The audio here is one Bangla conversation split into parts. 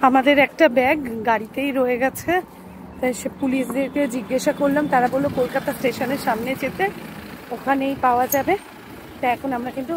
আমাদের একটা ব্যাগ গাড়িতেই রয়ে গেছে, তাই সে পুলিশদেরকে জিজ্ঞাসা করলাম, তারা বললো কলকাতা স্টেশনের সামনে যেতে, ওখানেই পাওয়া যাবে। তা এখন আমরা কিন্তু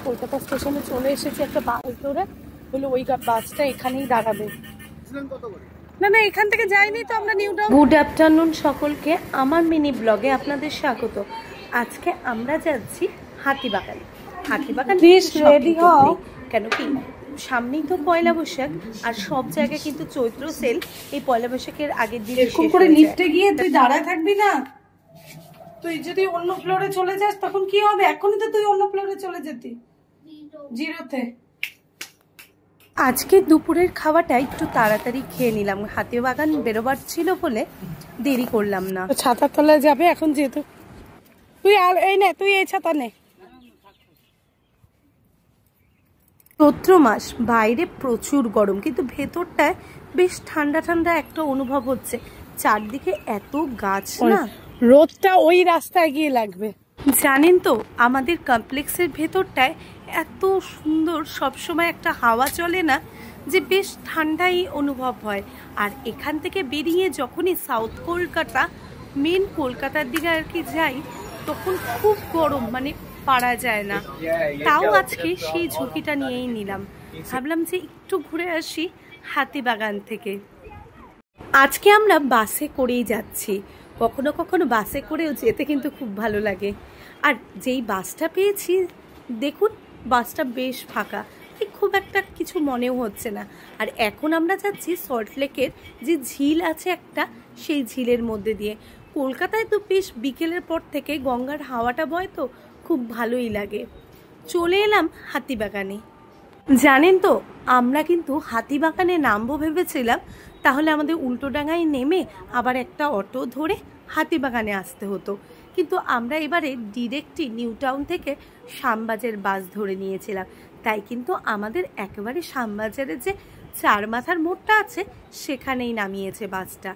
কলকাতা স্টেশনে চলে এসেছি একটা বাস ধরে, বললো ওই বাসটা এখানেই দাঁড়াবে। না না, এখান থেকে যাইনি তো আমরা নিউ টাউন। গুড আফটারনুন সকলকে, আমার মিনি ব্লগে আপনাদের স্বাগত। আজকে আমরা যাচ্ছি হাতিবাগান। হাতিবাগান রেডি হও, কেন কি সামনেই তো পয়লা বৈশাখ, আর সব জায়গায় কিন্তু চৈত্র সেল এই পয়লা বৈশাখের আগের দিন এরকম করে লিফটে গিয়ে তুই দাঁড়ায় থাকবি না। তুই যদি অন্য ফ্লোরে চলে যাস তখন কি হবে? এখনই তো তুই অন্য ফ্লোরে চলে যেতি, জিরোতে। আজকে দুপুরের খাওয়াটা একটু তাড়াতাড়ি খেয়ে নিলাম, হাতিবাগান বেরোবার ছিল বলে দেরি করলাম না। ছাতার তলায় যাবে এখন যেহেতু, তুই আর এই নে, তুই এই ছাতা নে। চৈত্র মাস, বাইরে প্রচুর গরম, কিন্তু ভেতরটায় বেশ ঠান্ডা ঠান্ডা একটা অনুভব হচ্ছে। চারদিকে এত গাছ না, রোদটা ওই রাস্তায় গিয়ে লাগবে। জানেন তো আমাদের কমপ্লেক্সের ভেতরটায় এত সুন্দর সবসময় একটা হাওয়া চলে না, যে বেশ ঠান্ডাই অনুভব হয়। আর এখান থেকে বেরিয়ে যখনই সাউথ কলকাতা, মেন কলকাতার দিকে আর কি যাই, তখন খুব গরম, মানে পারা যায় না। তাও আজকে সেই ঝুঁকিটা নিয়েই নিলাম, ভাবলাম যে একটু ঘুরে আসি হাতিবাগান থেকে। আজকে আমরা বাসে করেই যাচ্ছি, কখনো কখনো বাসে করেও যেতে কিন্তু খুব ভালো লাগে। আর যেই বাসটা পেয়েছি, দেখুন বাসটা বেশ ফাঁকা, খুব একটা কিছু মনেও হচ্ছে না। আর এখন আমরা যাচ্ছি সল্টলেকের যে ঝিল আছে একটা, সেই ঝিলের মধ্যে দিয়ে। কলকাতায় তো বেশ বিকেলের পর থেকে গঙ্গার হাওয়াটা বয়, তো খুব ভালোই লাগে। চলে এলাম হাতিবাগানে। জানেন তো আমরা কিন্তু হাতিবাগানে নামবো ভেবেছিলাম, তাহলে আমাদের উল্টোডাঙায় নেমে আবার একটা অটো ধরে হাতিবাগানে আসতে হতো, কিন্তু আমরা এবারে ডিরেক্টলি নিউ টাউন থেকে শ্যামবাজার বাস ধরে নিয়েছিলাম। তাই কিন্তু আমাদের একেবারে শ্যামবাজারের যে চার মাথার মোড়টা আছে সেখানেই নামিয়েছে বাসটা।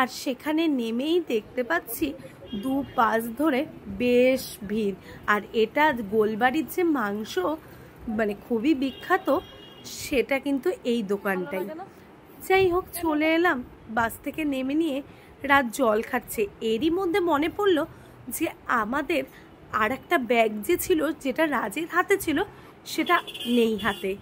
আর সেখানে নেমেই দেখতে পাচ্ছি দু পাশ ধরে বেশ ভিড়। আর এটা গোলবাড়ির যে মাংস মানে খুবই বিখ্যাত, সেটা কিন্তু এই দোকানটাই। যাই হোক, চলে এলাম। বাস থেকে নেমে নিয়ে রাত জল খাচ্ছে, এরই মধ্যে মনে পড়লো যে আমাদের আর একটা ব্যাগ যে ছিল, যেটা রাজের হাতে ছিল, সেটা নেই হাতে।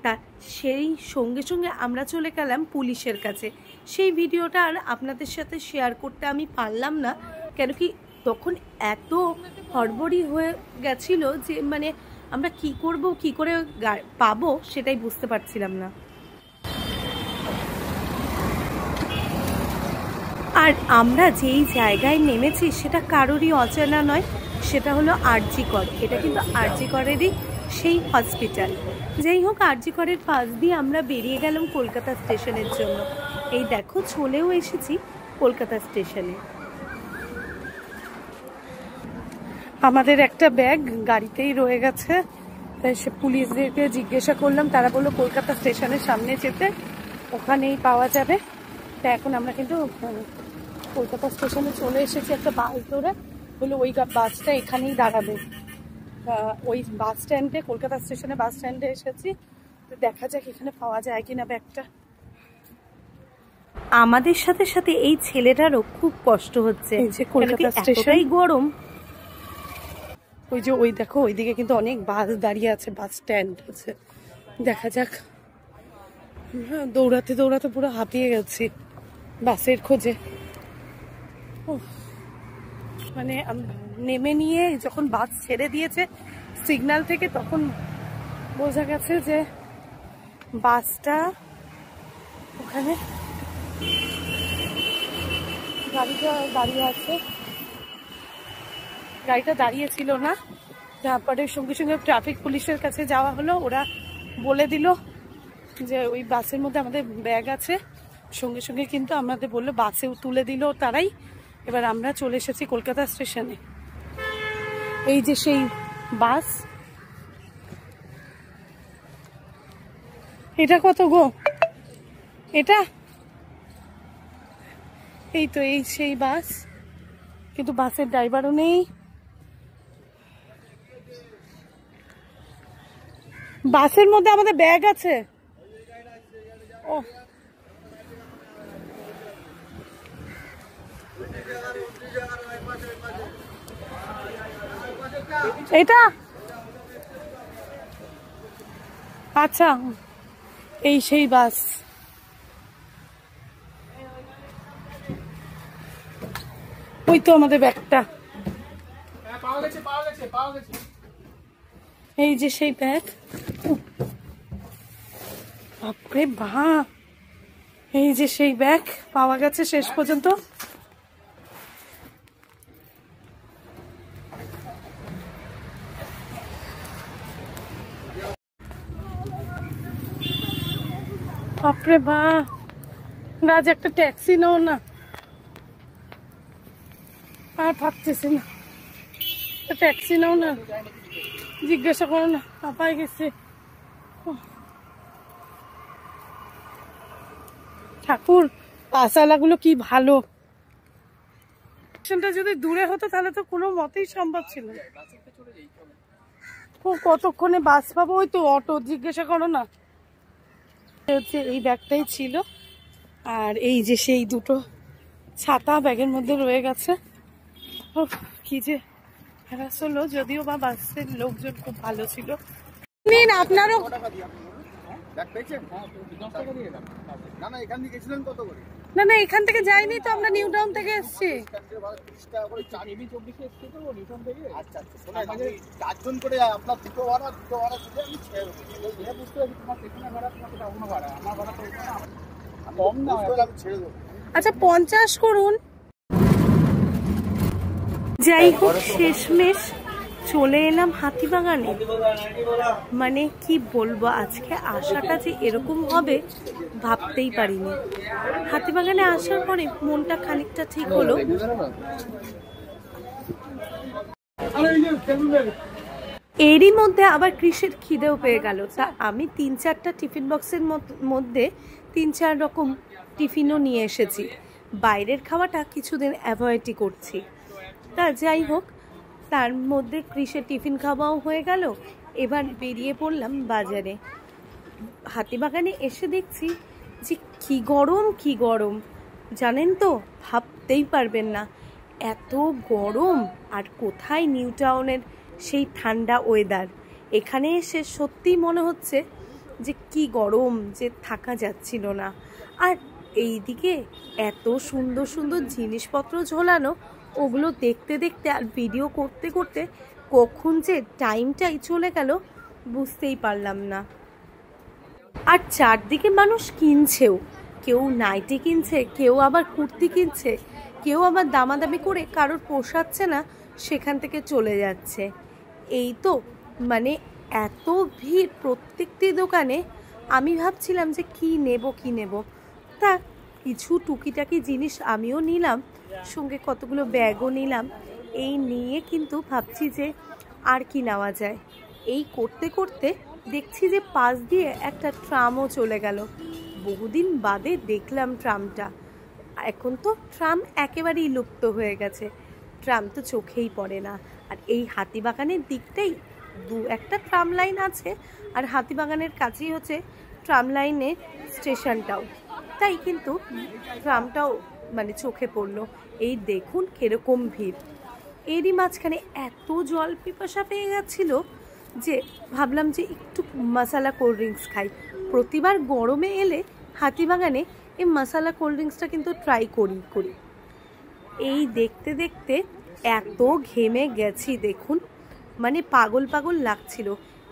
তা সেই সঙ্গে সঙ্গে আমরা চলে গেলাম পুলিশের কাছে। সেই ভিডিওটা আর আপনাদের সাথে শেয়ার করতে আমি পারলাম না, কেন কি তখন এত হড়বড়ি হয়ে গেছিল যে মানে আমরা কি করব, কি করে পাবো সেটাই বুঝতে পারছিলাম না। আর আমরা যেই জায়গায় নেমেছি সেটা কারোরই অচেনা নয়, সেটা হলো আরজি কর। এটা কিন্তু আরজি করেরই সেই হসপিটাল। যাই হোক, আরজি করের পাশ দিয়ে আমরা বেরিয়ে গেলাম কলকাতা স্টেশনের জন্য। এই দেখো চলেও এসেছি কলকাতা স্টেশনে। আমাদের একটা ব্যাগ গাড়িতেই রয়ে গেছে, তাই সে পুলিশদেরকে জিজ্ঞাসা করলাম, তারা বললো কলকাতা স্টেশনের সামনে যেতে, ওখানেই পাওয়া যাবে। তা এখন আমরা কিন্তু কলকাতা স্টেশনে চলে এসেছি একটা বাস ধরে, বললো ওই বাসটা এখানেই দাঁড়াবে। ওই বাস স্ট্যান্ডে, কলকাতা স্টেশনে বাস স্ট্যান্ডে এসেছি, তো দেখা যাক এখানে পাওয়া যায় কিনা ব্যাগটা। আমাদের সাথে সাথে এই ছেলেটারও খুব কষ্ট হচ্ছে, এই যে কলকাতা স্টেশনই গরম। ওই যে ওই দেখো ওইদিকে কিন্তু অনেক বাস দাঁড়িয়ে আছে, বাস স্ট্যান্ড আছে। দেখা যাক। দৌড়াতে দৌড়াতে পুরো হাঁপিয়ে গেছি বাসের খোঁজে। মানে নেমে নিয়ে যখন বাস ছেড়ে দিয়েছে সিগন্যাল থেকে, তখন বোঝা গেছে যে বাসটা ওখানে, গাড়িটা দাঁড়িয়ে আছে। গাড়িটা দাঁড়িয়ে ছিল না, তারপরে সঙ্গে সঙ্গে ট্রাফিক পুলিশের কাছে যাওয়া হলো। ওরা বলে দিল যে ওই বাসের মধ্যে আমাদের ব্যাগ আছে। সঙ্গে সঙ্গে কিন্তু আমাদের বললো, বাসেও তুলে দিল তারাই। এবার আমরা চলে এসেছি কলকাতা স্টেশনে। এই যে সেই বাস। এটা কত গো? এটা এই তো, এই সেই বাস, কিন্তু বাসের ড্রাইভারও নেই। বাসের মধ্যে আমাদের ব্যাগ আছে। ও এটা আচ্ছা, এই সেই বাস। ওই তো আমাদের ব্যাগটা, এই যে সেই ব্যাগ। বাপরে বাপ, এই যে সেই ব্যাগ পাওয়া গেছে শেষ পর্যন্ত। বাপরে বাপ, রাজ একটা ট্যাক্সি নাও না, আর ভাবতেছি না, ট্যাক্সি নাও না, জিজ্ঞাসা করো না, পাপাই গেছে। ঠাকুর, পাশালাগুলো কি ভালো, যদি দূরে হতো তাহলে তো কোনো মতেই সম্ভব ছিল। ও কতক্ষণে বাস পাবো, ওই তো অটো, জিজ্ঞাসা করো না। হচ্ছে এই ব্যাগটাই ছিল, আর এই যে সেই দুটো ছাতা ব্যাগের মধ্যে রয়ে গেছে। কি যে হ্যারাস হলো, যদিও বা বাসের লোকজন খুব ভালো ছিল। নিন আপনারও। না না, এখান থেকে যাইনি তো, আমরা নিউ টাউন থেকে এসছি। আচ্ছা 50 করুন। যাই হোক, শেষমেশ চলে এলাম হাতিবাগানে। মানে কি বলবো, আজকে আসাটা যে এরকম হবে ভাবতেই পারিনি। হাতিবাগানে আসার পরে মনটা খানিকটা ঠিক হলো। এরই মধ্যে আবার কৃষের খিদেও পেয়ে গেল। তা আমি 3-4টা টিফিন বক্সের মধ্যে 3-4 রকম টিফিনও নিয়ে এসেছি। বাইরের খাওয়াটা কিছুদিন অ্যাভয়েডই করছি। তা যাই হোক, তার মধ্যে কৃষের টিফিন খাওয়াও হয়ে গেল। এবার বেরিয়ে পড়লাম বাজারে। হাতিবাগানে এসে দেখছি যে কি গরম, কি গরম জানেন তো, ভাবতেই পারবেন না এত গরম। আর কোথায় নিউ টাউনের সেই ঠান্ডা ওয়েদার। এখানে এসে সত্যিই মনে হচ্ছে যে কি গরম, যে থাকা যাচ্ছিল না। আর এইদিকে এত সুন্দর সুন্দর জিনিসপত্র ঝোলানো, ওগুলো দেখতে দেখতে আর ভিডিও করতে করতে কখন যে টাইমটাই চলে গেল বুঝতেই পারলাম না। আর চারদিকে মানুষ কিনছেও, কেউ নাইটি কিনছে, কেউ আবার কুর্তি কিনছে, কেউ আবার দামাদামি করে কারোর পোষাচ্ছে না সেখান থেকে চলে যাচ্ছে। এই তো মানে এত ভিড় প্রত্যেকটি দোকানে। আমি ভাবছিলাম যে কি নেব। তা কিছু টুকিটাকি জিনিস আমিও নিলাম, সঙ্গে কতগুলো ব্যাগও নিলাম। এই নিয়ে কিন্তু ভাবছি যে আর কি নেওয়া যায়। এই করতে করতে দেখছি যে পাশ দিয়ে একটা ট্রামও চলে গেল। বহুদিন বাদে দেখলাম ট্রামটা। এখন তো ট্রাম একেবারেই লুপ্ত হয়ে গেছে, ট্রাম তো চোখেই পড়ে না। আর এই হাতিবাগানের দিকটাই 2-একটা ট্রাম লাইন আছে, আর হাতিবাগানের কাছেই হচ্ছে ট্রাম লাইনের স্টেশনটাও। তাই কিন্তু ট্রামটাও মানে চোখে পড়লো। এই দেখুন কিরকম ভিড়। এরই মাঝখানে এত জল পিপাসা পেয়ে গেছিল যে ভাবলাম যে একটু মশালা কোল্ড ড্রিঙ্কস খাই। প্রতিবার গরমে এলে হাতিবাগানে এই মশালা কোল্ড ড্রিঙ্কসটা কিন্তু ট্রাই করি। এই দেখতে দেখতে এত ঘেমে গেছি দেখুন, মানে পাগল লাগছিল।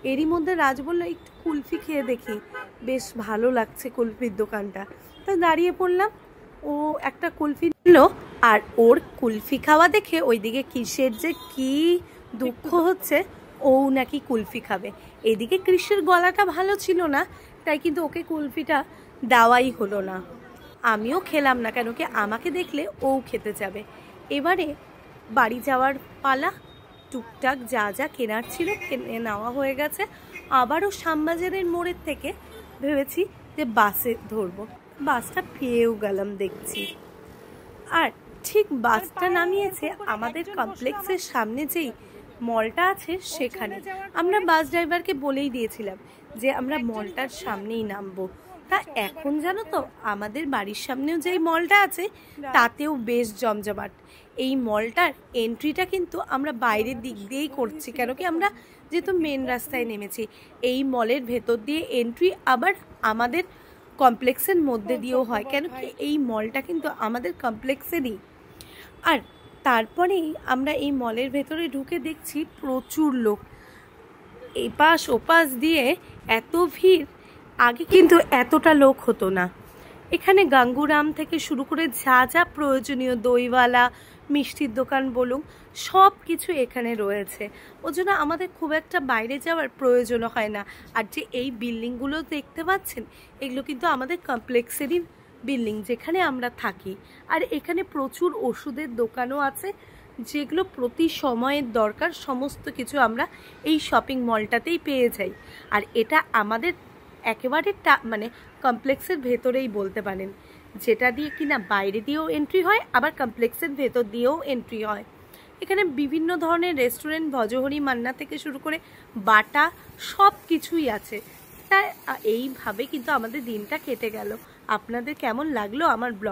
এরই মধ্যে রাজ বললো একটু কুলফি খেয়ে দেখি, বেশ ভালো লাগছে কুলফির দোকানটা। তা দাঁড়িয়ে পড়লাম। ও একটা কুলফি নিল, আর ওর কুলফি খাওয়া দেখে ওইদিকে কৃষের যে কি দুঃখ হচ্ছে, ও নাকি কুলফি খাবে। এদিকে কৃষের গলাটা ভালো ছিল না, তাই কিন্তু ওকে কুলফিটা দেওয়াই হলো না। আমিও খেলাম না, কেন কি আমাকে দেখলে ও খেতে যাবে। এবারে বাড়ি যাওয়ার পালা। টুকটাক যা যা কেনার ছিল কিনে নেওয়া হয়ে গেছে। আবারও শ্যামবাজারের মোড়ের থেকে ভেবেছি যে বাসে ধরবো। বাসটা পেয়েও গেলাম দেখছি। আর ঠিক বাসটা নামিয়েছে আমাদের কমপ্লেক্সের সামনে যেই মলটা আছে সেখানে। আমরা বাস ড্রাইভারকে বলেই দিয়েছিলাম যে আমরা মলটার সামনেই নামবো। তা এখন জানো তো আমাদের বাড়ির সামনেও যেই মলটা আছে তাতেও বেশ জমজমাট। এই মলটার এন্ট্রিটা কিন্তু আমরা বাইরের দিক দিয়েই করছি, কেন কি আমরা যেহেতু মেন রাস্তায় নেমেছি। এই মলের ভেতর দিয়ে এন্ট্রি আবার আমাদের কমপ্লেক্সের মধ্যে দিয়েও হয়, কেন কি এই মলটা কিন্তু আমাদের কমপ্লেক্সেরই। আর তারপরেই আমরা এই মলের ভেতরে ঢুকে দেখছি প্রচুর লোক, এপাশ ওপাশ দিয়ে এত ভিড়। আগে কিন্তু এতটা লোক হতো না। এখানে গাঙ্গুরাম থেকে শুরু করে যা যা প্রয়োজনীয় দইওয়ালা, মিষ্টির দোকান বলুন, সব কিছু এখানে রয়েছে। ওই জন্য আমাদের খুব একটা বাইরে যাওয়ার প্রয়োজন হয় না। আর যে এই বিল্ডিংগুলো দেখতে পাচ্ছেন, এগুলো কিন্তু আমাদের কমপ্লেক্সেরই বিল্ডিং যেখানে আমরা থাকি। আর এখানে প্রচুর ওষুধের দোকানও আছে, যেগুলো প্রতি সময়ের দরকার সমস্ত কিছু আমরা এই শপিং মলটাতেই পেয়ে যাই। আর এটা আমাদের একেবারে মানে কমপ্লেক্সের ভেতরেই বলতে পারেন, যেটা দিয়ে কিনা বাইরে দিয়েও এন্ট্রি হয়, আবার কমপ্লেক্সের ভেতর দিয়েও এন্ট্রি হয়। এখানে বিভিন্ন ধরনের রেস্টুরেন্ট, ভজহরি মান্না থেকে শুরু করে বাটা সব কিছুই আছে। তাই এইভাবে কিন্তু আমাদের দিনটা কেটে গেল। আপনাদের কেমন লাগলো আমার ব্লগ?